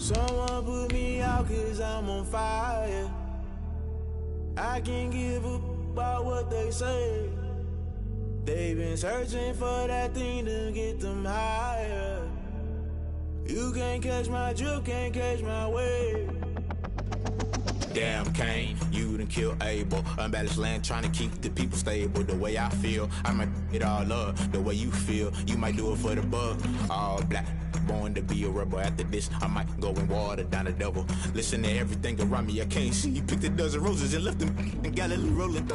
Someone put me out 'cause I'm on fire. I can't give a about what they say. They've been searching for that thing to get them higher. You can't catch my drift, can't catch my wave. Damn, Kane, you done killed Abel. Unbalanced land, trying to keep the people stable. The way I feel, I might it all up. The way you feel, you might do it for the bug. All black, born to be a rebel. After this, I might go and water down the devil. Listen to everything around me, I can't see. You picked a dozen roses and left them in Galilee rolling.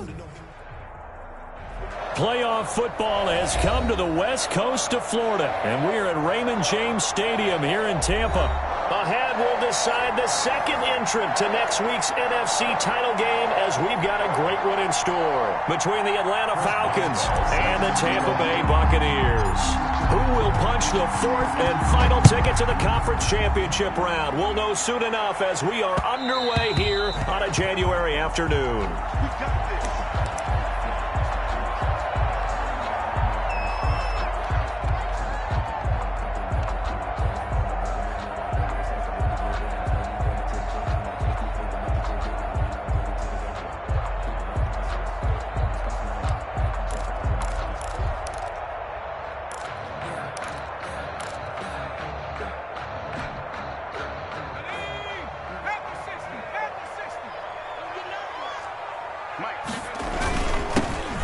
Playoff football has come to the west coast of Florida, and we're at Raymond James Stadium here in Tampa. Ahead will decide the second entrant to next week's NFC title game, as we've got a great one in store between the Atlanta Falcons and the Tampa Bay Buccaneers. Who will punch the fourth and final ticket to the conference championship round? We'll know soon enough as we are underway here on a January afternoon.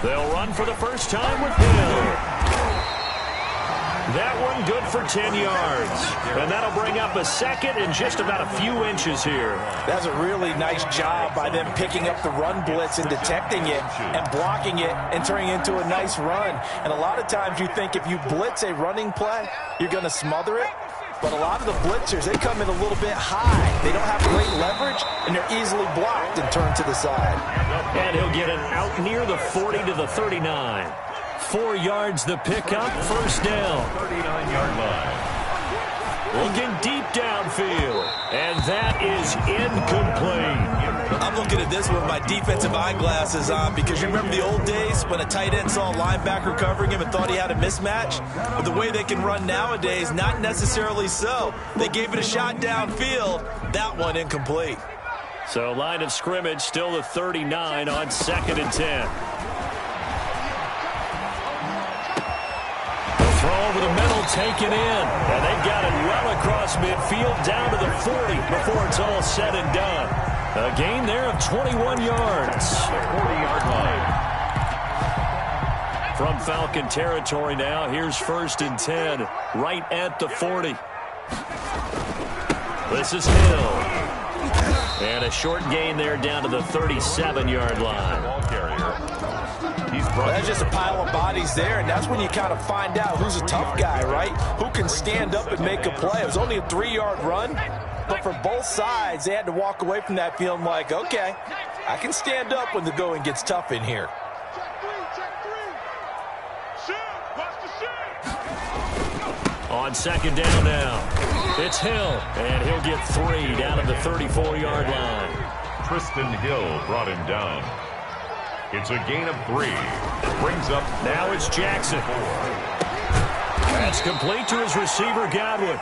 They'll run for the first time with Hill. That one good for 10 yards. And that'll bring up a second and just about a few inches here. That's a really nice job by them picking up the run blitz and detecting it and blocking it and turning it into a nice run. And a lot of times you think if you blitz a running play, you're going to smother it. But a lot of the blitzers, they come in a little bit high. They don't have great leverage, and they're easily blocked and turned to the side. And he'll get it out near the 40 to the 39. 4 yards the pickup, first down. 39-yard line. Looking deep downfield, and that is incomplete. I'm looking at this with my defensive eyeglasses on because you remember the old days when a tight end saw a linebacker covering him and thought he had a mismatch? But the way they can run nowadays, not necessarily so. They gave it a shot downfield. That one incomplete. So line of scrimmage still the 39 on 2nd and 10. Throw over the middle, taken in. And they've got it well across midfield down to the 40 before it's all said and done. A gain there of 21 yards. 40-yard line. From Falcon territory now, here's 1st and 10, right at the 40. This is Hill. And a short gain there down to the 37-yard line. Ball carrier. Well, that's just a pile of bodies there, and that's when you kind of find out who's a tough guy, right? Who can stand up and make a play. It was only a 3-yard run, but for both sides, they had to walk away from that feeling like, okay, I can stand up when the going gets tough in here. On 2nd down now, it's Hill, and he'll get 3 down at the 34-yard line. Tristan Hill brought him down. It's a gain of 3. Brings up. Now it's Jackson. That's complete to his receiver, Godwin.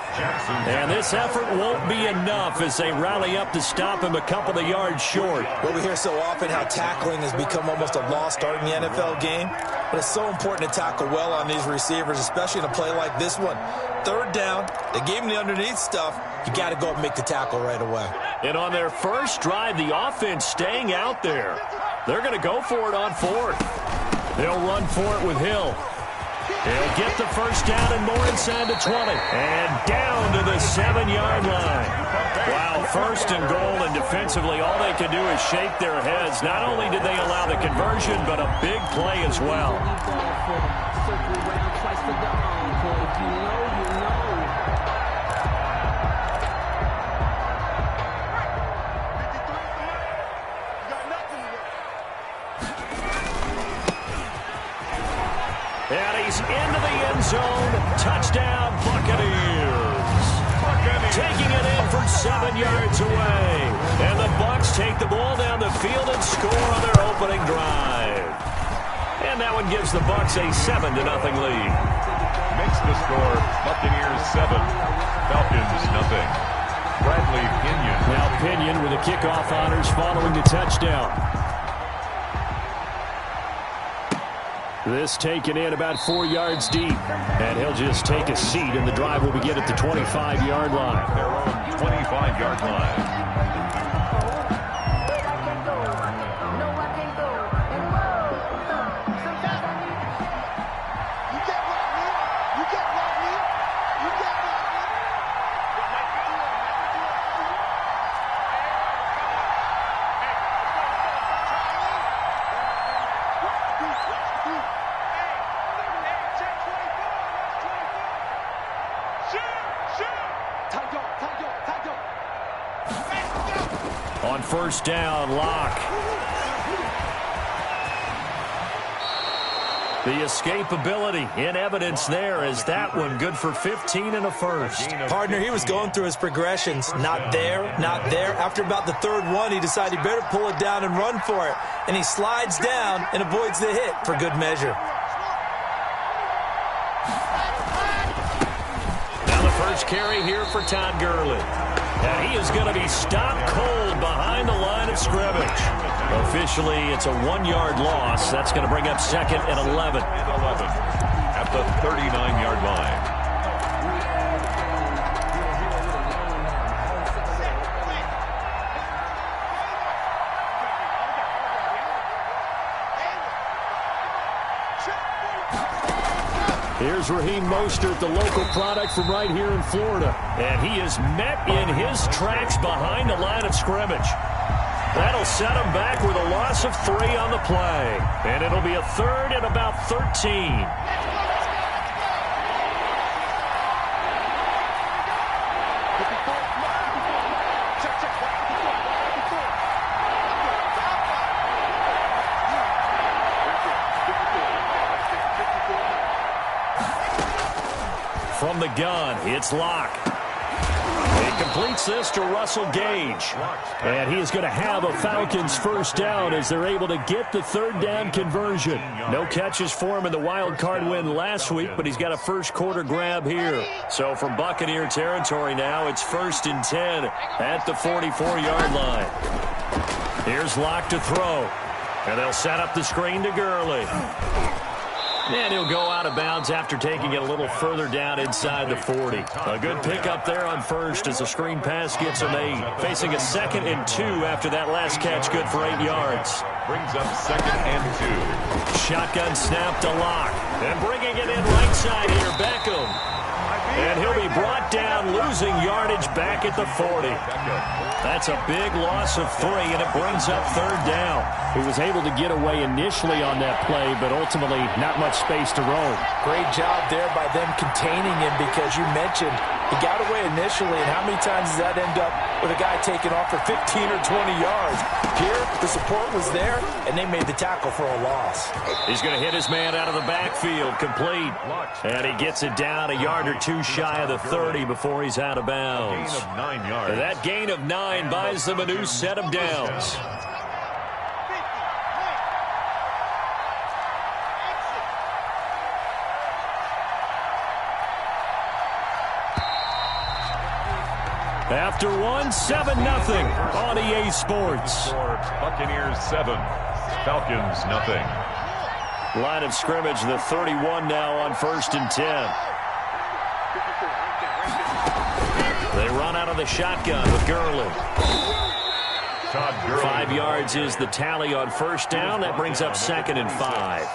And this effort won't be enough as they rally up to stop him a couple of yards short. Well, we hear so often how tackling has become almost a lost art in the NFL game. But it's so important to tackle well on these receivers, especially in a play like this one. 3rd down, they gave him the underneath stuff. You got to go and make the tackle right away. And on their first drive, the offense staying out there. They're going to go for it on 4th. They'll run for it with Hill. He'll get the first down and more inside the 20. And down to the 7-yard line. Wow, 1st and goal, and defensively all they can do is shake their heads. Not only did they allow the conversion, but a big play as well. And he's into the end zone. Touchdown, Buccaneers. Taking it in from 7 yards away. And the Bucs take the ball down the field and score on their opening drive. And that one gives the Bucs a 7-0 lead. Makes the score Buccaneers 7, Falcons nothing. Bradley Pinion. Now Pinion with the kickoff honors following the touchdown. This taken in about 4 yards deep. And he'll just take a seat, and the drive will begin at the 25-yard line. Their own 25-yard line. On first down, Locke. The escapability in evidence there as that one good for 15 and a first. Partner, he was going through his progressions. Not there, not there. After about the third one, he decided he better pull it down and run for it. And he slides down and avoids the hit for good measure. Now the first carry here for Todd Gurley. And he is going to be stopped cold behind the line of scrimmage. Officially, it's a 1-yard loss. That's going to bring up second and 11. At the 39-yard line. Here's Raheem Mostert, the local product from right here in Florida. And he is met in his tracks behind the line of scrimmage. That'll set him back with a loss of 3 on the play. And it'll be a third and about 13. From the gun, it's Locke. He completes this to Russell Gage. And he is going to have a Falcons first down as they're able to get the third down conversion. No catches for him in the wild card win last week, but he's got a first quarter grab here. So from Buccaneer territory now, it's 1st and 10 at the 44-yard line. Here's Locke to throw. And they'll set up the screen to Gurley. And he'll go out of bounds after taking it a little further down inside the 40. A good pickup there on first as the screen pass gets him 8. Facing a 2nd and 2 after that last catch, good for 8 yards. Brings up 2nd and 2. Shotgun snap to Locke. And bringing it in right side here, Beckham. And he'll be brought down, losing yardage back at the 40. That's a big loss of 3, and it brings up third down. He was able to get away initially on that play, but ultimately not much space to roam. Great job there by them containing him because you mentioned he got away initially, and how many times does that end up with a guy taking off for 15 or 20 yards? Here, the support was there, and they made the tackle for a loss. He's going to hit his man out of the backfield, complete. And he gets it down a yard or 2 shy of the 30 before he's out of bounds. Gain of 9 yards. That gain of 9 buys them a new set of downs. After one, 7-0 on EA Sports. Buccaneers 7, Falcons nothing. Line of scrimmage, the 31 now on 1st and 10. They run out of the shotgun with Gurley. Todd Gurley. 5 yards is the tally on first down. That brings up 2nd and 5.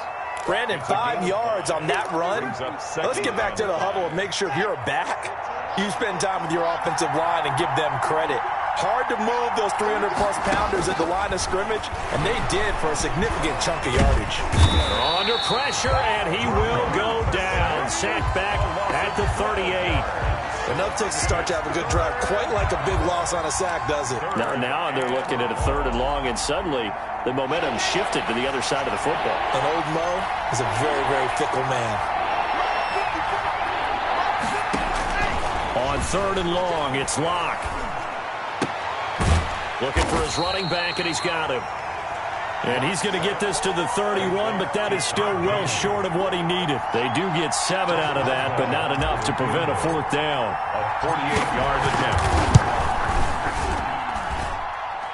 Brandon, 5 yards on that run. Let's get back to the huddle and make sure if you're a back, you spend time with your offensive line and give them credit. Hard to move those 300-plus pounders at the line of scrimmage, and they did for a significant chunk of yardage. They're under pressure, and he will go down. Sacked back at the 38. Enough takes to start to have a good drive. Quite like a big loss on a sack, does it? Now they're looking at a 3rd and long, and suddenly the momentum shifted to the other side of the football. And old Mo is a very, very fickle man. On 3rd and long, it's Locke. Looking for his running back, and he's got him. And he's going to get this to the 31, but that is still well short of what he needed. They do get 7 out of that, but not enough to prevent a 4th down. A 48-yard attempt.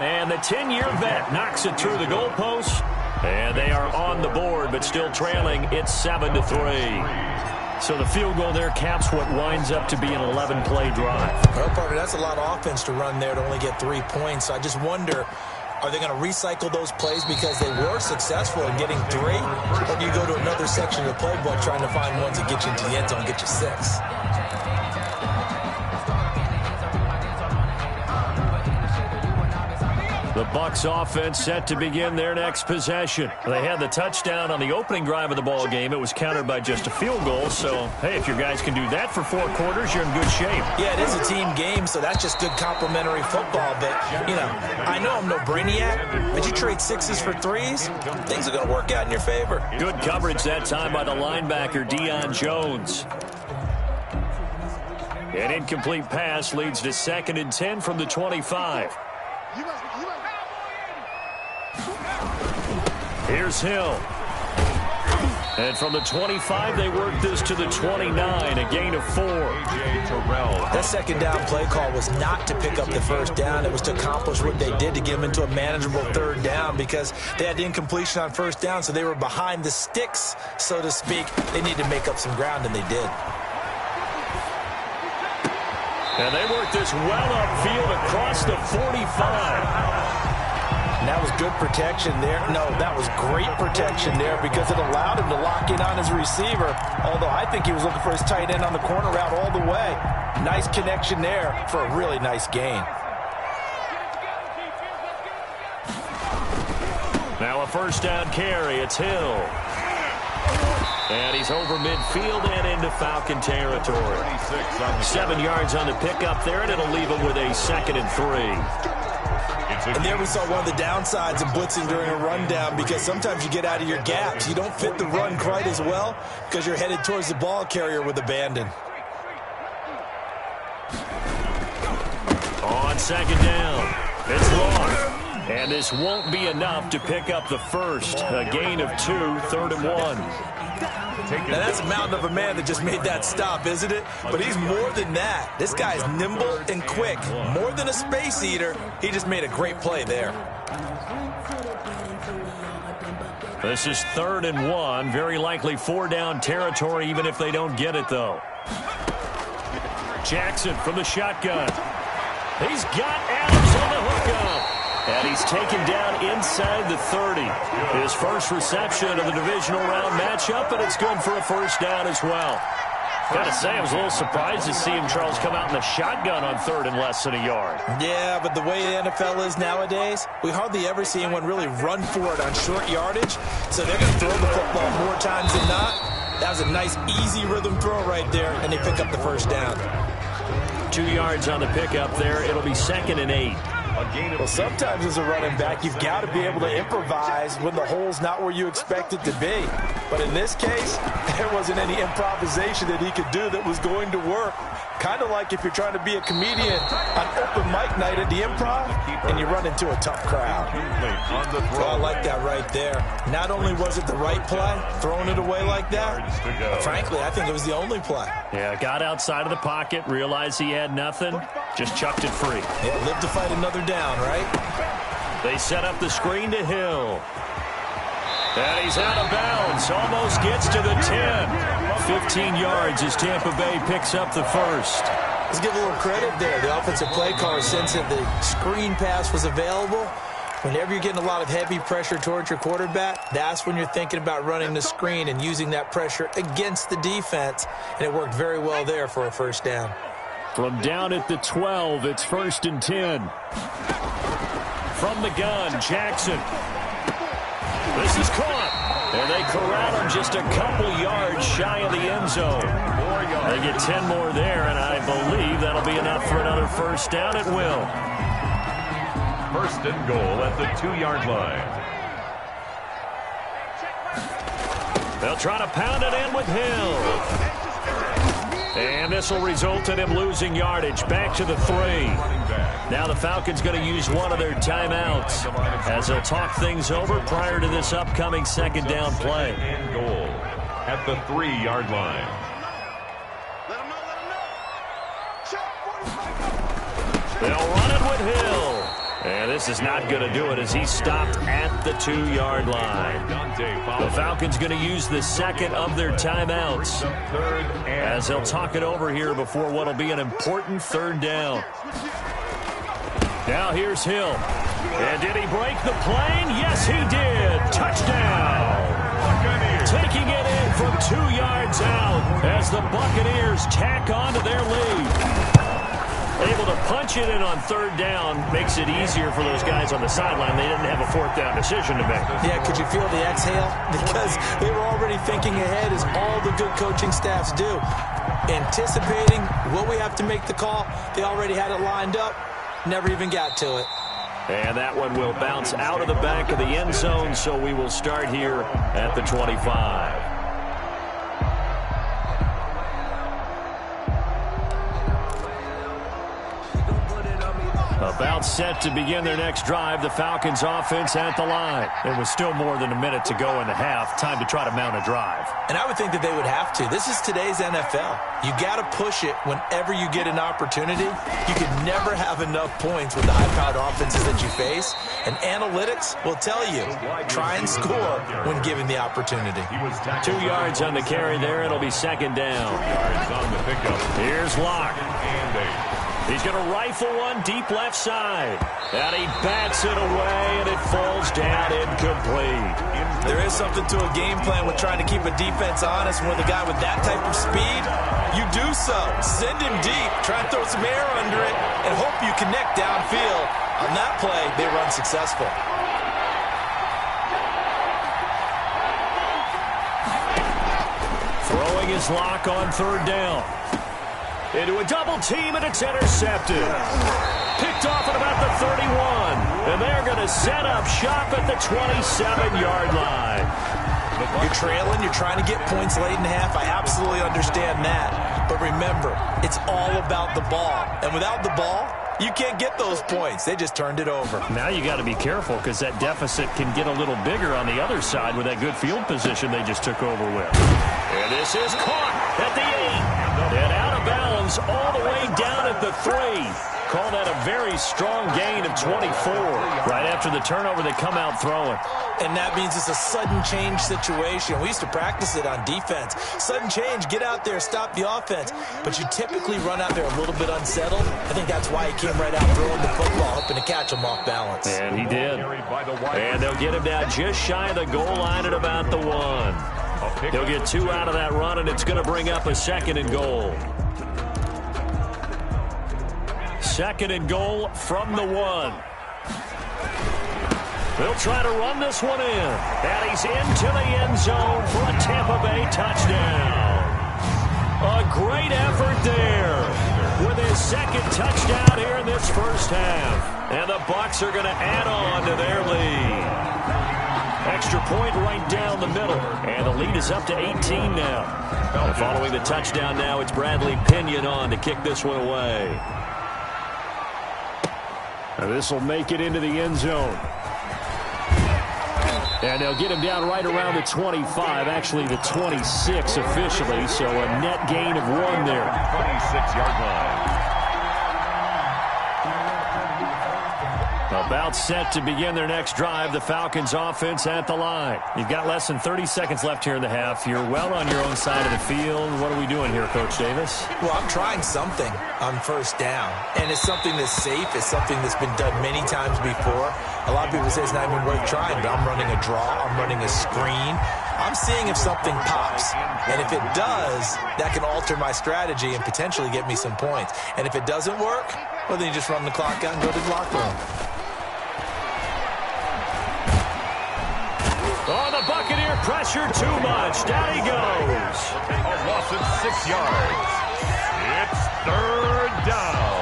And the 10-year vet knocks it through the goalpost. And they are on the board, but still trailing. It's 7-3. So the field goal there caps what winds up to be an 11-play drive. Well, partner, that's a lot of offense to run there to only get 3 points. So I just wonder, are they going to recycle those plays because they were successful in getting 3? Or do you go to another section of the playbook trying to find ones that get you into the end zone, get you 6? The Bucs offense set to begin their next possession. They had the touchdown on the opening drive of the ball game. It was countered by just a field goal. So, hey, if your guys can do that for 4 quarters, you're in good shape. Yeah, it is a team game, so that's just good complimentary football. But, you know, I know I'm no brainiac, but you trade 6s for 3s, things are going to work out in your favor. Good coverage that time by the linebacker, Deion Jones. An incomplete pass leads to 2nd and 10 from the 25. Here's Hill. And from the 25, they work this to the 29, a gain of 4. That second down play call was not to pick up the first down. It was to accomplish what they did to get them into a manageable 3rd down because they had incompletion on 1st down, so they were behind the sticks, so to speak. They needed to make up some ground, and they did. And they work this well upfield across the 45. And that was good protection there. No, that was great protection there because it allowed him to lock in on his receiver, although I think he was looking for his tight end on the corner route all the way. Nice connection there for a really nice gain. Now a 1st down carry. It's Hill. And he's over midfield and into Falcon territory. 7 yards on the pickup there, and it'll leave him with a 2nd and 3. And there we saw one of the downsides of blitzing during a rundown because sometimes you get out of your gaps. You don't fit the run quite as well because you're headed towards the ball carrier with abandon. On 2nd down, it's long. And this won't be enough to pick up the first. A gain of 2, 3rd and 1. Now that's a mountain of a man that just made that stop, isn't it? But he's more than that. This guy's nimble and quick. More than a space eater, he just made a great play there. This is 3rd and 1. Very likely 4-down territory, even if they don't get it, though. Jackson from the shotgun. He's got Adams on the hookup. And he's taken down inside the 30. His first reception of the divisional round matchup, and it's good for a 1st down as well. Got to say, I was a little surprised to see him, Charles, come out in the shotgun on 3rd and less than a yard. Yeah, but the way the NFL is nowadays, we hardly ever see anyone really run for it on short yardage. So they're going to throw the football more times than not. That was a nice, easy rhythm throw right there, and they pick up the 1st down. 2 yards on the pickup there. It'll be 2nd and 8. Well, sometimes as a running back, you've got to be able to improvise when the hole's not where you expect it to be. But in this case, there wasn't any improvisation that he could do that was going to work. Kind of like if you're trying to be a comedian on open mic night at the Improv and you run into a tough crowd. Well, I like that right there. Not only was it the right play, throwing it away like that, but frankly, I think it was the only play. Yeah, got outside of the pocket, realized he had nothing, just chucked it free. Yeah, live to fight another down, right? They set up the screen to Hill. And he's out of bounds. Almost gets to the 10. 15 yards as Tampa Bay picks up the first. Let's give a little credit there. The offensive play caller, since the screen pass was available, whenever you're getting a lot of heavy pressure towards your quarterback, that's when you're thinking about running the screen and using that pressure against the defense. And it worked very well there for a 1st down. From down at the 12, it's 1st and 10. From the gun, Jackson. This is caught. And they corral him just a couple yards shy of the end zone. They get 10 more there, and I believe that'll be enough for another 1st down. It will. 1st and goal at the 2-yard line. They'll try to pound it in with Hill. And this will result in him losing yardage. Back to the 3. Now the Falcons going to use one of their timeouts as they'll talk things over prior to this upcoming 2nd down play. And goal at the 3-yard line. They'll run it with Hill. And this is not going to do it as he's stopped at the 2-yard line. The Falcons going to use the second of their timeouts as they'll talk it over here before what will be an important third down. Now here's Hill. And did he break the plane? Yes, he did. Touchdown. Taking it in from 2 yards out as the Buccaneers tack on to their lead. Able to punch it in on third down makes it easier for those guys on the sideline. They didn't have a fourth down decision to make. Yeah, could you feel the exhale? Because they were already thinking ahead, as all the good coaching staffs do. Anticipating what we have to make the call. They already had it lined up. Never even got to it. And that one will bounce out of the back of the end zone, so we will start here at the 25. About set to begin their next drive, the Falcons offense at the line. It was still more than a minute to go in the half. Time to try to mount a drive. And I would think that they would have to. This is today's NFL. You got to push it whenever you get an opportunity. You can never have enough points with the high-powered offenses that you face. And analytics will tell you, try and score when given the opportunity. 2 yards on the carry there. It'll be second down. Here's Locke. He's going to rifle one deep left side. And he bats it away, and it falls down incomplete. There is something to a game plan with trying to keep a defense honest. When with a guy with that type of speed, you do so. Send him deep. Try and throw some air under it and hope you connect downfield. On that play, they run successful. Throwing his Lock on third down. Into a double team, and it's intercepted. Picked off at about the 31. And they're going to set up shop at the 27-yard line. You're trailing. You're trying to get points late in the half. I absolutely understand that. But remember, it's all about the ball. And without the ball, you can't get those points. They just turned it over. Now you got to be careful because that deficit can get a little bigger on the other side with that good field position they just took over with. And this is caught at the 8. And out of bounds all the way down at the 3. Call that a very strong gain of 24. Right after the turnover, they come out throwing. And that means it's a sudden change situation. We used to practice it on defense. Sudden change, get out there, stop the offense. But you typically run out there a little bit unsettled. I think that's why he came right out throwing the football, hoping to catch him off balance. And he did. And they'll get him down just shy of the goal line at about the 1. They'll get 2 out of that run, and it's going to bring up a 2nd and goal. 2nd and goal from the 1. They'll try to run this one in. And he's into the end zone for a Tampa Bay touchdown. A great effort there with his 2nd touchdown here in this first half. And the Bucs are going to add on to their lead. Extra point right down the middle. And the lead is up to 18 now. And following the touchdown now, it's Bradley Pinion on to kick this one away. And this will make it into the end zone. And they'll get him down right around the 25, actually the 26 officially, so a net gain of 1 there. 26-yard line. About set to begin their next drive, the Falcons offense at the line. You've got less than 30 seconds left here in the half. You're well on your own side of the field. What are we doing here, Coach Davis? Well, I'm trying something on first down, and it's something that's safe. It's something that's been done many times before. A lot of people say it's not even worth trying, but I'm running a draw. I'm running a screen. I'm seeing if something pops, and if it does, that can alter my strategy and potentially get me some points. And if it doesn't work, well, then you just run the clock out and go to the locker room. Oh, the Buccaneer pressure too much. Down he goes. A loss of 6 yards. It's third down.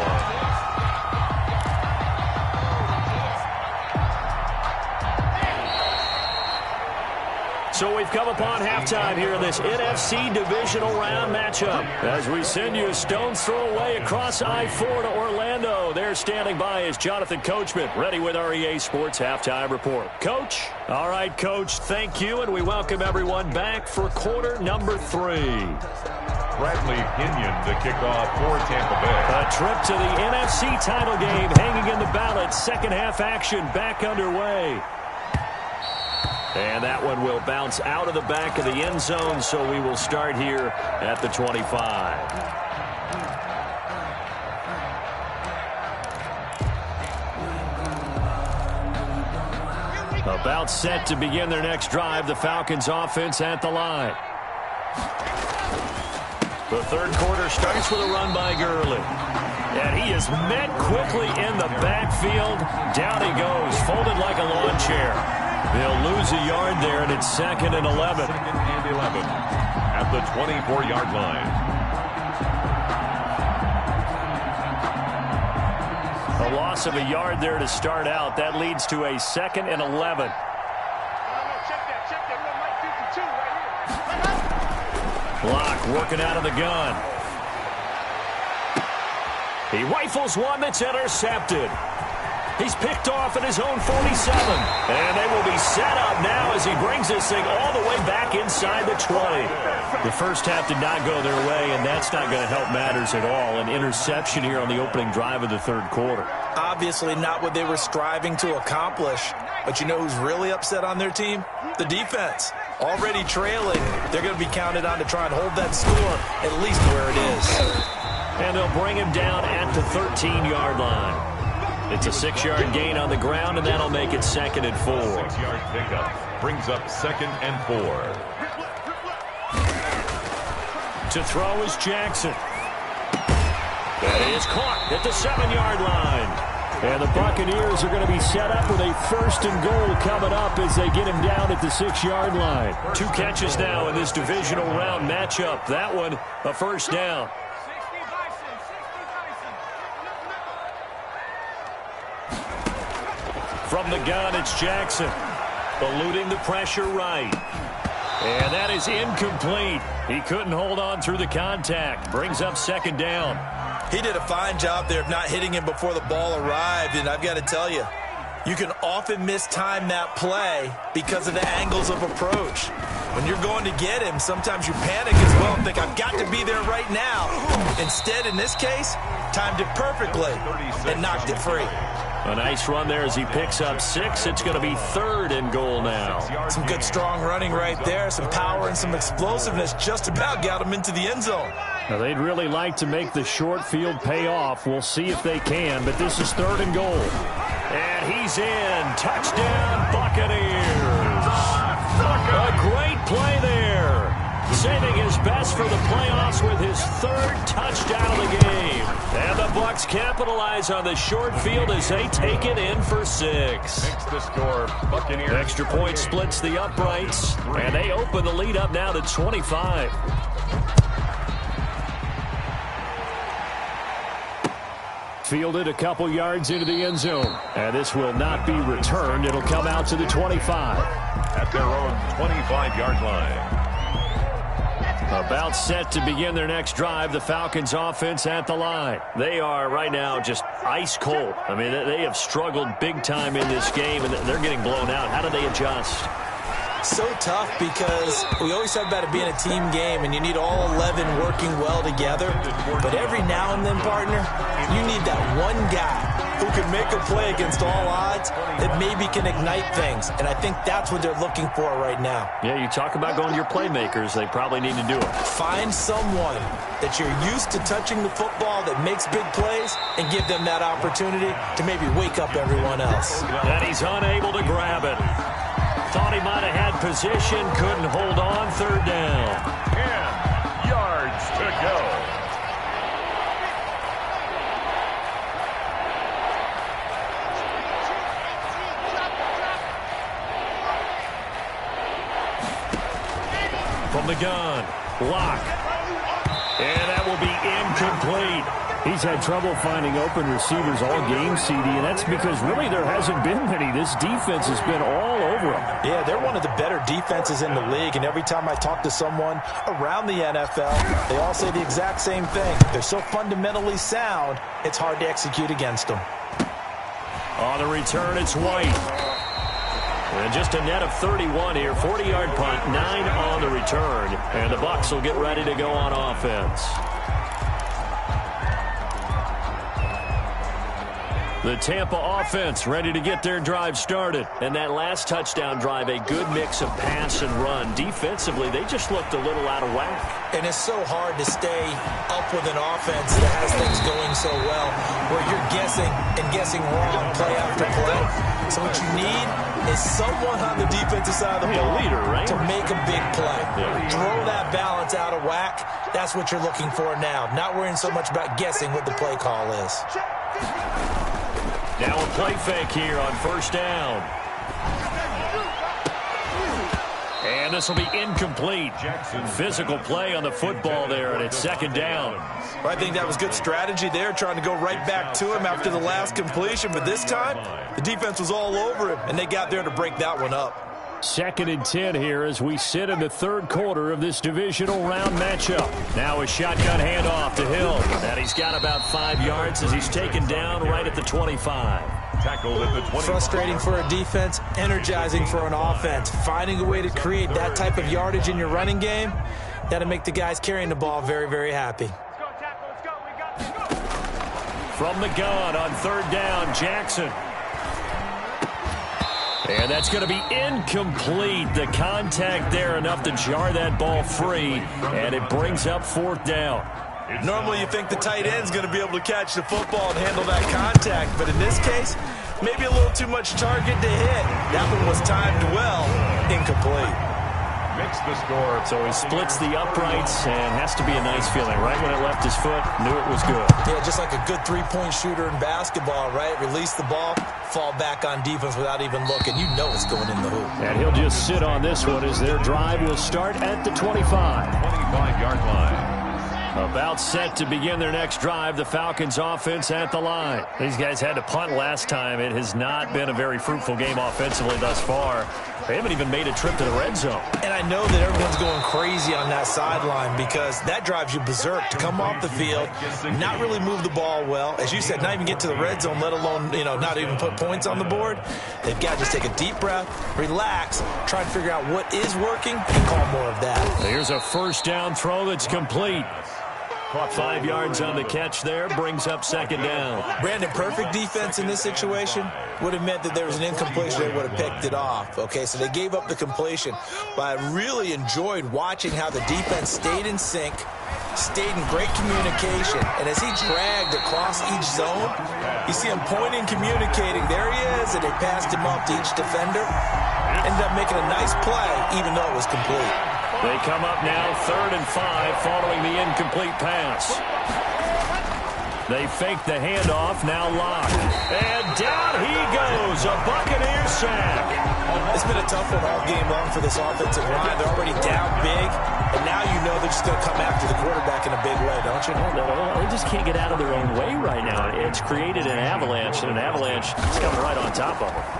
So we've come upon halftime here in this NFC divisional round matchup. As we send you a stone's throw away across I-4 to Orlando. There standing by is Jonathan Coachman, ready with our EA Sports Halftime Report. Coach? All right, Coach, thank you, and we welcome everyone back for quarter number 3. Bradley Pinion to kick off for Tampa Bay. A trip to the NFC title game hanging in the balance. Second half action back underway. And that one will bounce out of the back of the end zone, so we will start here at the 25. About set to begin their next drive, the Falcons offense at the line. The third quarter starts with a run by Gurley. And he is met quickly in the backfield. Down he goes, folded like a lawn chair. They'll lose a yard there, and it's 2nd and 11. 2nd and 11 at the 24-yard line. A loss of a yard there to start out. That leads to a 2nd and 11. Block working out of the gun. He rifles one that's intercepted. He's picked off at his own 47. And they will be set up now as he brings this thing all the way back inside the 20. The first half did not go their way, and that's not going to help matters at all. An interception here on the opening drive of the third quarter. Obviously not what they were striving to accomplish. But you know who's really upset on their team? The defense. Already trailing, they're going to be counted on to try and hold that score at least where it is. And they'll bring him down at the 13-yard line. It's a 6-yard gain on the ground, and that'll make it 2nd and 4. 6-yard pickup brings up 2nd and 4. To throw is Jackson. That is caught at the 7-yard line. And the Buccaneers are going to be set up with a 1st and goal coming up as they get him down at the 6-yard line. 2 catches now in this divisional round matchup. That one, a first down. From the gun, it's Jackson. Eluding the pressure right. And that is incomplete. He couldn't hold on through the contact. Brings up 2nd down. He did a fine job there of not hitting him before the ball arrived, and I've got to tell you, you can often mistime that play because of the angles of approach. When you're going to get him, sometimes you panic as well and think, I've got to be there right now. Instead, in this case, timed it perfectly and knocked it free. A nice run there as he picks up 6. It's going to be 3rd and goal now. Some good strong running right there. Some power and some explosiveness just about got him into the end zone. Now, they'd really like to make the short field pay off. We'll see if they can, but this is 3rd and goal. And he's in. Touchdown, Buccaneers. A great play there. Saving his best for the playoffs with his 3rd touchdown of the game. And the Bucs capitalize on the short field as they take it in for 6. Makes the score Buccaneers. Extra point splits the uprights, and they open the lead up now to 25. Fielded a couple yards into the end zone. And this will not be returned. It'll come out to the 25. At their own 25-yard line. About set to begin their next drive, the Falcons offense at the line. They are right now just ice cold. I mean, they have struggled big time in this game, and they're getting blown out. How do they adjust? So tough because we always talk about it being a team game, and you need all 11 working well together. But every now and then, partner, you need that one guy who can make a play against all odds that maybe can ignite things. And I think that's what they're looking for right now. Yeah, you talk about going to your playmakers. They probably need to do it. Find someone that you're used to touching the football that makes big plays and give them that opportunity to maybe wake up everyone else. And he's unable to grab it. Thought he might have had position, couldn't hold on. 3rd down. 10 yards to go. From the gun, block. And that will be incomplete. He's had trouble finding open receivers all game, CD, and that's because really there hasn't been many. This defense has been all over him. Yeah, they're one of the better defenses in the league, and every time I talk to someone around the NFL, they all say the exact same thing. They're so fundamentally sound, it's hard to execute against them. On the return, it's White. And just a net of 31 here, 40-yard punt, 9 on the return. And the Bucs will get ready to go on offense. The Tampa offense ready to get their drive started. And that last touchdown drive, a good mix of pass and run. Defensively, they just looked a little out of whack. And it's so hard to stay up with an offense that has things going so well, where you're guessing and guessing wrong play after play. So what you need is someone on the defensive side of the ball leader, right? to make a big play. Yeah. Throw that balance out of whack. That's what you're looking for now. Not worrying so much about guessing what the play call is. Now a play fake here on first down. And this will be incomplete. Physical play on the football there, and it's second down. Well, I think that was good strategy there, trying to go right back to him after the last completion. But this time, the defense was all over him, and they got there to break that one up. 2nd and 10 here as we sit in the third quarter of this divisional round matchup. Now a shotgun handoff to Hill. And he's got about 5 yards as he's taken down right at the 25. Tackled at the 25. Frustrating for a defense, energizing for an offense. Finding a way to create that type of yardage in your running game, that'll make the guys carrying the ball very, very happy. From the gun on third down, Jackson. And that's going to be incomplete. The contact there enough to jar that ball free, and it brings up 4th down. Normally you think the tight end's going to be able to catch the football and handle that contact, but in this case, maybe a little too much target to hit. That one was timed well, incomplete. Makes the score. So he splits the uprights, and has to be a nice feeling. Right when it left his foot, knew it was good. Yeah, just like a good three-point shooter in basketball, right? Release the ball, fall back on defense without even looking. You know it's going in the hoop. And he'll just sit on this one as their drive will start at the 25. 25-yard line. About set to begin their next drive, the Falcons offense at the line. These guys had to punt last time. It has not been a very fruitful game offensively thus far. They haven't even made a trip to the red zone. And I know that everyone's going crazy on that sideline because that drives you berserk to come off the field, not really move the ball well. As you said, not even get to the red zone, let alone, not even put points on the board. They've got to just take a deep breath, relax, try to figure out what is working, and call more of that. Here's a first down throw that's complete. Caught 5 yards on the catch there, brings up second down. Brandon, perfect defense in this situation would have meant that there was an incompletion. They would have picked it off. Okay, so they gave up the completion. But I really enjoyed watching how the defense stayed in sync, stayed in great communication. And as he dragged across each zone, you see him pointing, communicating. There he is, and they passed him up to each defender. Ended up making a nice play, even though it was complete. They come up now 3rd and 5 following the incomplete pass. They fake the handoff, now locked. And down he goes, a Buccaneer sack. It's been a tough one all game long for this offensive line. They're already down big, and now you know they're just going to come after the quarterback in a big way, don't you? No, they just can't get out of their own way right now. It's created an avalanche, and an avalanche is coming right on top of them.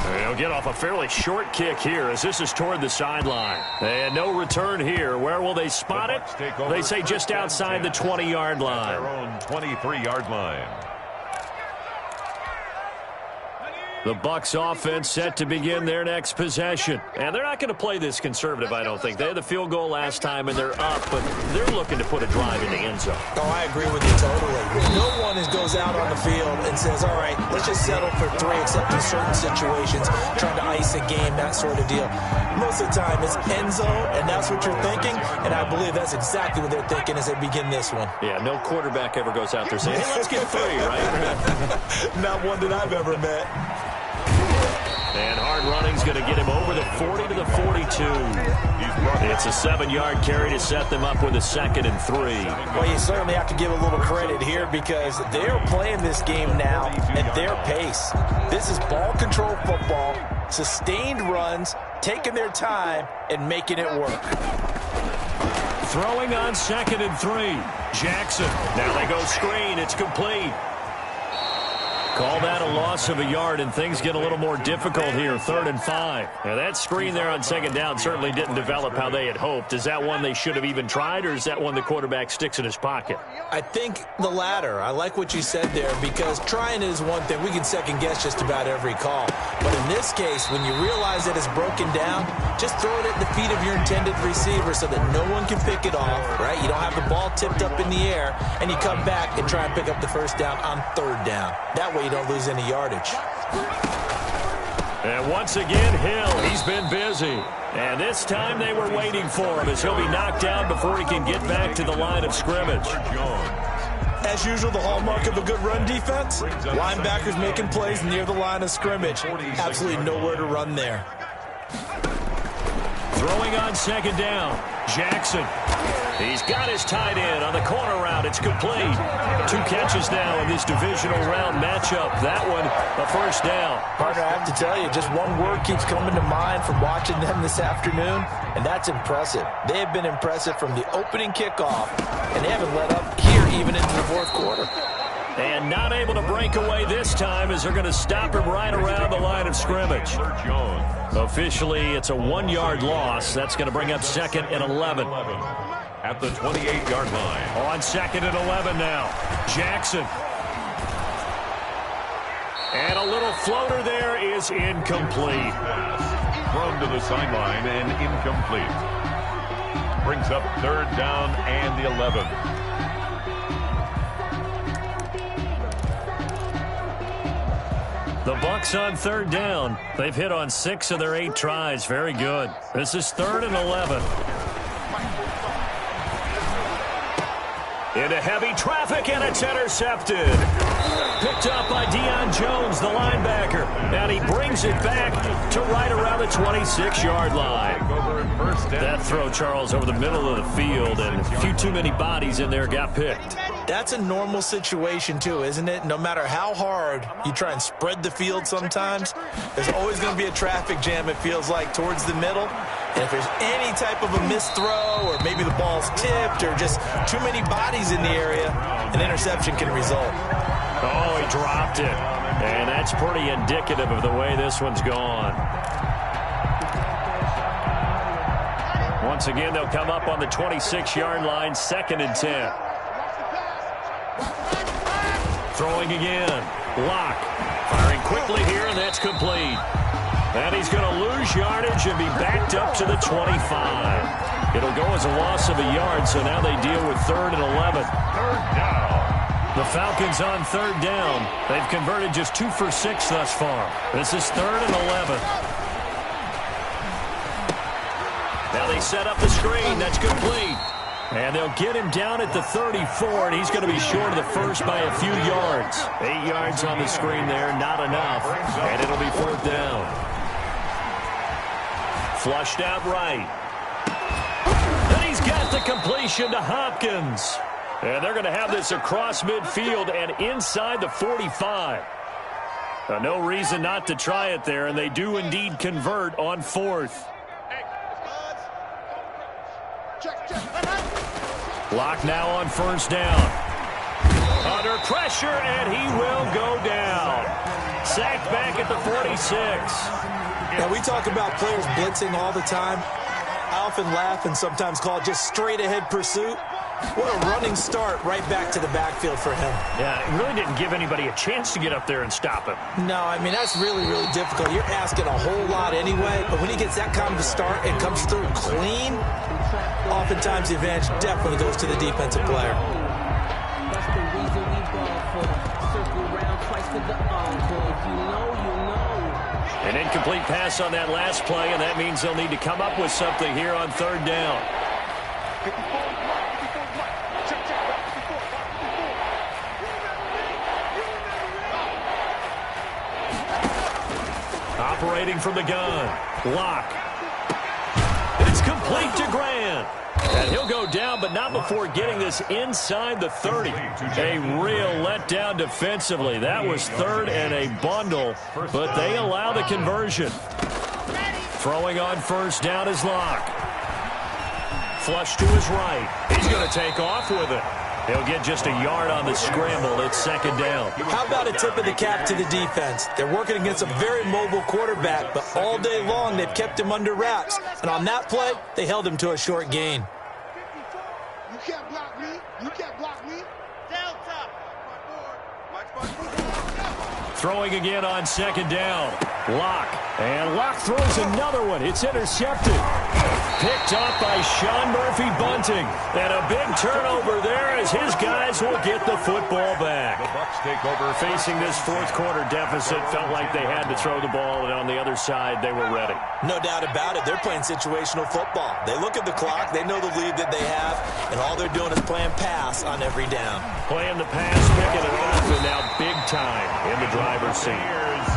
They'll get off a fairly short kick here as this is toward the sideline. And no return here. Where will they spot it? They say just outside the 20-yard line. Their own 23-yard line. The Bucs offense set to begin their next possession. And they're not going to play this conservative, I don't think. They had the field goal last time, and they're up, but they're looking to put a drive in the end zone. Oh, I agree with you totally. No one goes out on the field and says, all right, let's just settle for 3, except in certain situations, trying to ice a game, that sort of deal. Most of the time, it's end zone, and that's what you're thinking, and I believe that's exactly what they're thinking as they begin this one. Yeah, no quarterback ever goes out there saying, hey, let's get 3, right? Not one that I've ever met. And hard running's going to get him over the 40 to the 42. It's a 7-yard carry to set them up with a 2nd and 3. Well, you certainly have to give a little credit here because they're playing this game now at their pace. This is ball control football, sustained runs, taking their time, and making it work. Throwing on 2nd and 3. Jackson. Now they go screen. It's complete. Call that a loss of a yard, and things get a little more difficult here, 3rd and 5. Now, that screen there on 2nd down certainly didn't develop how they had hoped. Is that one they should have even tried, or is that one the quarterback sticks in his pocket? I think the latter. I like what you said there, because trying is one thing. We can second-guess just about every call. But in this case, when you realize that it's broken down, just throw it at the feet of your intended receiver so that no one can pick it off, right? You don't have the ball tipped up in the air, and you come back and try and pick up the first down on 3rd down. That way you don't lose any yardage. And once again, Hill, he's been busy. And this time they were waiting for him as he'll be knocked down before he can get back to the line of scrimmage. As usual, the hallmark of a good run defense, linebackers making plays near the line of scrimmage. Absolutely nowhere to run there. Throwing on 2nd down, Jackson. He's got his tight end on the corner route. It's complete. 2 catches now in this divisional round matchup. That one, a first down. Partner, I have to tell you, just one word keeps coming to mind from watching them this afternoon, and that's impressive. They have been impressive from the opening kickoff, and they haven't let up here even into the 4th quarter. And not able to break away this time as they're going to stop him right around the line of scrimmage. Officially, it's a 1-yard loss. That's going to bring up 2nd and 11. At the 28-yard line. On 2nd and 11 now. Jackson. And a little floater there is incomplete. Thrown to the sideline and incomplete. Brings up 3rd down and the 11. The Bucs on 3rd down. They've hit on 6 of their 8 tries. Very good. This is 3rd and 11. Into heavy traffic, and it's intercepted. Picked up by Deion Jones, the linebacker. And he brings it back to right around the 26-yard line. That throw, Charles, over the middle of the field, and a few too many bodies in there got picked. That's a normal situation, too, isn't it? No matter how hard you try and spread the field sometimes, there's always going to be a traffic jam, it feels like, towards the middle. And if there's any type of a missed throw, or maybe the ball's tipped, or just too many bodies in the area, an interception can result. Oh, he dropped it. And that's pretty indicative of the way this one's gone. Once again, they'll come up on the 26-yard line, 2nd and 10. Throwing again. Locke. Firing quickly here, and that's complete. And he's going to lose yardage and be backed up to the 25. It'll go as a loss of a yard, so now they deal with 3rd and 11. 3rd down. The Falcons on 3rd down. They've converted just 2 for 6 thus far. This is 3rd and 11. Now they set up the screen. That's complete. And they'll get him down at the 34, and he's going to be short of the first by a few yards. 8 yards on the screen there, not enough. And it'll be 4th down. Flushed out right. And he's got the completion to Hopkins. And they're going to have this across midfield and inside the 45. No reason not to try it there, and they do indeed convert on 4th. Locke now on 1st down. Under pressure, and he will go down. Sacked back at the 46. Now, we talk about players blitzing all the time. I often laugh and sometimes call it just straight-ahead pursuit. What a running start right back to the backfield for him. Yeah, it really didn't give anybody a chance to get up there and stop him. No, I mean, that's really, really difficult. You're asking a whole lot anyway, but when he gets that kind of a start and comes through clean, oftentimes the advantage definitely goes to the defensive player. That's the reason we ball for the circle round twice to the encore. If you know, you know. An incomplete pass on that last play, and that means they'll need to come up with something here on 3rd down. Operating from the gun. Locke. It's complete to Grant. And he'll go down, but not before getting this inside the 30. A real letdown defensively. That was 3rd and a bundle, but they allow the conversion. Throwing on 1st down is Locke. Flush to his right. He's going to take off with it. He'll get just a yard on the scramble. It's second down. How about a tip of the cap to the defense? They're working against a very mobile quarterback, but all day long they've kept him under wraps. And on that play, they held him to a short gain. You can't block me. You can't block me. Delta. Throwing again on second down. Locke. And Locke throws another one. It's intercepted. Picked up by Sean Murphy-Bunting. And a big turnover there as his guys will get the football back. The Bucs take over. Facing this fourth quarter deficit, felt like they had to throw the ball, and on the other side, they were ready. No doubt about it. They're playing situational football. They look at the clock. They know the lead that they have, and all they're doing is playing pass on every down. Playing the pass, picking it off, and now big time in the driver's seat.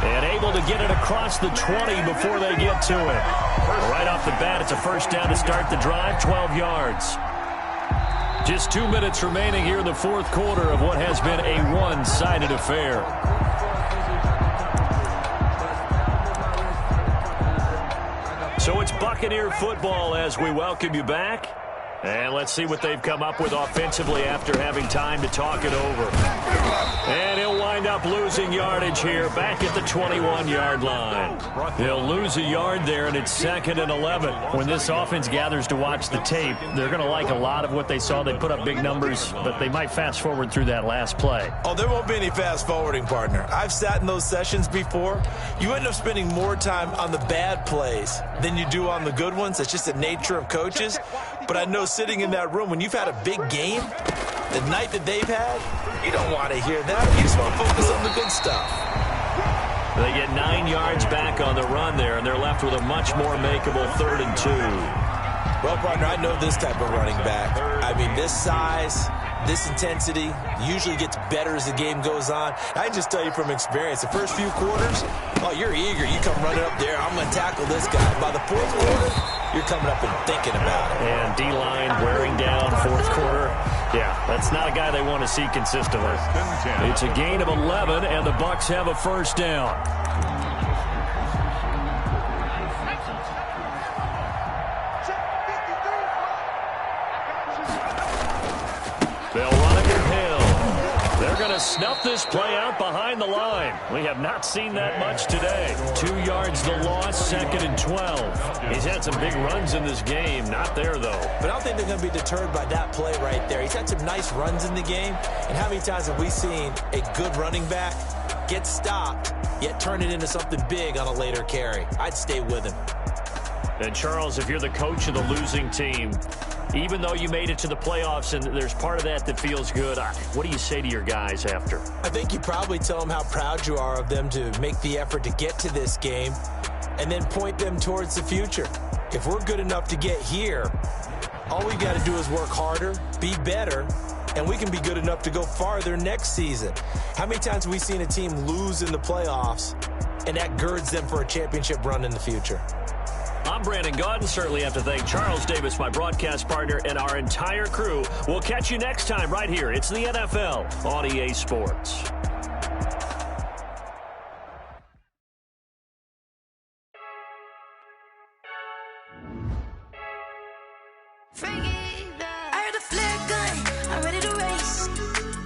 And able to get it across the 20 before they get to it. Right off the bat, it's a first down to start the drive, 12 yards. Just 2 minutes remaining here in the fourth quarter of what has been a one-sided affair. So it's Buccaneer football as we welcome you back. And let's see what they've come up with offensively after having time to talk it over. And he'll wind up losing yardage here back at the 21-yard line. He'll lose a yard there, and it's 2nd and 11. When this offense gathers to watch the tape, they're going to like a lot of what they saw. They put up big numbers, but they might fast forward through that last play. Oh, there won't be any fast forwarding, partner. I've sat in those sessions before. You end up spending more time on the bad plays than you do on the good ones. It's just the nature of coaches. But I know sitting in that room, when you've had a big game, the night that they've had, you don't want to hear that. You just want to focus on the good stuff. They get 9 yards back on the run there, and they're left with a much more makeable 3rd and 2. Well, partner, I know this type of running back. I mean, this size, this intensity usually gets better as the game goes on. I can just tell you from experience, the first few quarters, oh, you're eager. You come running up there, I'm going to tackle this guy. By the fourth quarter, you're coming up and thinking about it. And D-line wearing down fourth quarter. Yeah, that's not a guy they want to see consistently. It's a gain of 11, and the Bucs have a first down. They'll run it with Hill. They're going to snuff this play out behind the line. We have not seen that much today. 2 yards the loss, 2nd and 12. He's had some big runs in this game. Not there, though. But I don't think they're going to be deterred by that play right there. He's had some nice runs in the game. And how many times have we seen a good running back get stopped, yet turn it into something big on a later carry? I'd stay with him. And, Charles, if you're the coach of the losing team, even though you made it to the playoffs and there's part of that that feels good, what do you say to your guys after? I think you probably tell them how proud you are of them to make the effort to get to this game and then point them towards the future. If we're good enough to get here, all we got to do is work harder, be better, and we can be good enough to go farther next season. How many times have we seen a team lose in the playoffs, and that girds them for a championship run in the future? I'm Brandon Gaudin. Certainly have to thank Charles Davis, my broadcast partner, and our entire crew. We'll catch you next time right here. It's the NFL on EA Sports. I heard a flare gun, I'm ready to race.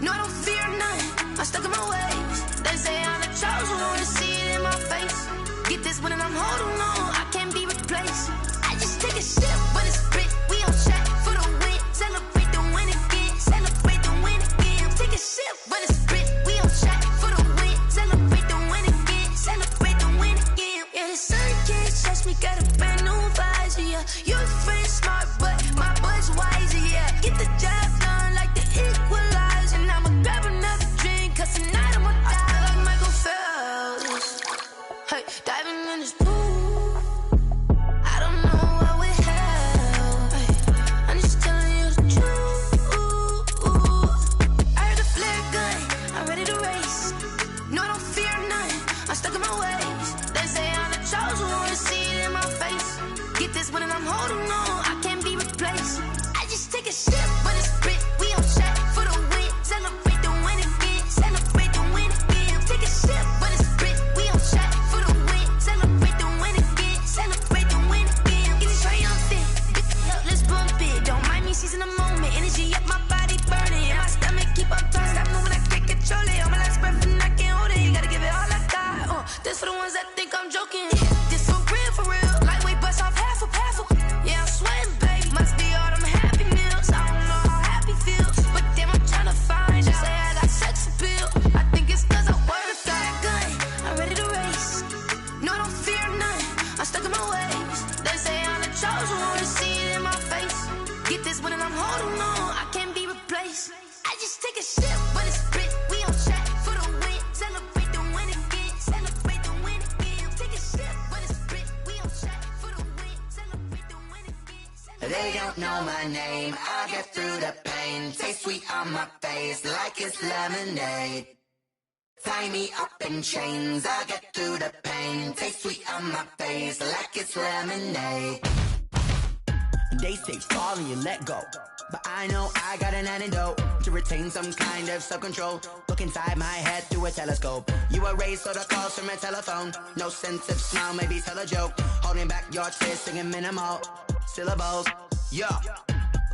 No, I don't fear none, I'm stuck in my ways. They say I'm the chosen one, to see it in my face. Get this one and I'm holding on, I can't be replaced. I just take a sip when it's split, we on shot for the win. Celebrate the win again, celebrate the win again. Take a sip when it's split, we on shot for the win. Celebrate the win again, celebrate the win again. Yeah, the sun can't touch me, got a brand new visor, yeah. Your friend smart, but my boy's wiser, yeah. Get the job done like the equalizer. Now I'ma grab another drink, cause tonight I'ma die like Michael Phelps. Hey, diving in this pool. just take a sip when it's split. We on track for the win. Celebrate the win again. Celebrate the win again. Take a sip when it's split. We on track for the win. Celebrate the win again. They don't know my name. I get through the pain. Taste sweet on my face like it's lemonade. Tie me up in chains. I get through the pain. Taste sweet on my face like it's lemonade. They say fall and you let go, but I know I got an antidote to retain some kind of self-control. Look inside my head through a telescope. You erase all the calls from a telephone. No sense of smile, maybe tell a joke. Holding back your tears, singing minimal syllables. Yo,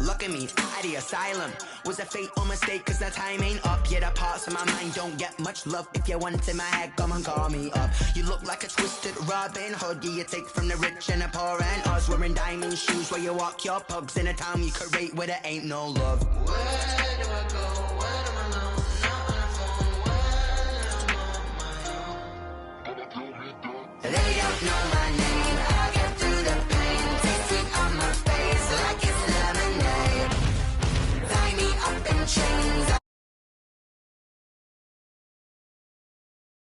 look at me, out the asylum. Was a fate or mistake, cause the time ain't up. Yet the parts of my mind don't get much love. If you want in my head, come and call me up. You look like a twisted Robin Hood. Yeah, you take from the rich and the poor and us. Wearing diamond shoes where you walk your pugs in a town you create where there ain't no love. Where do I go?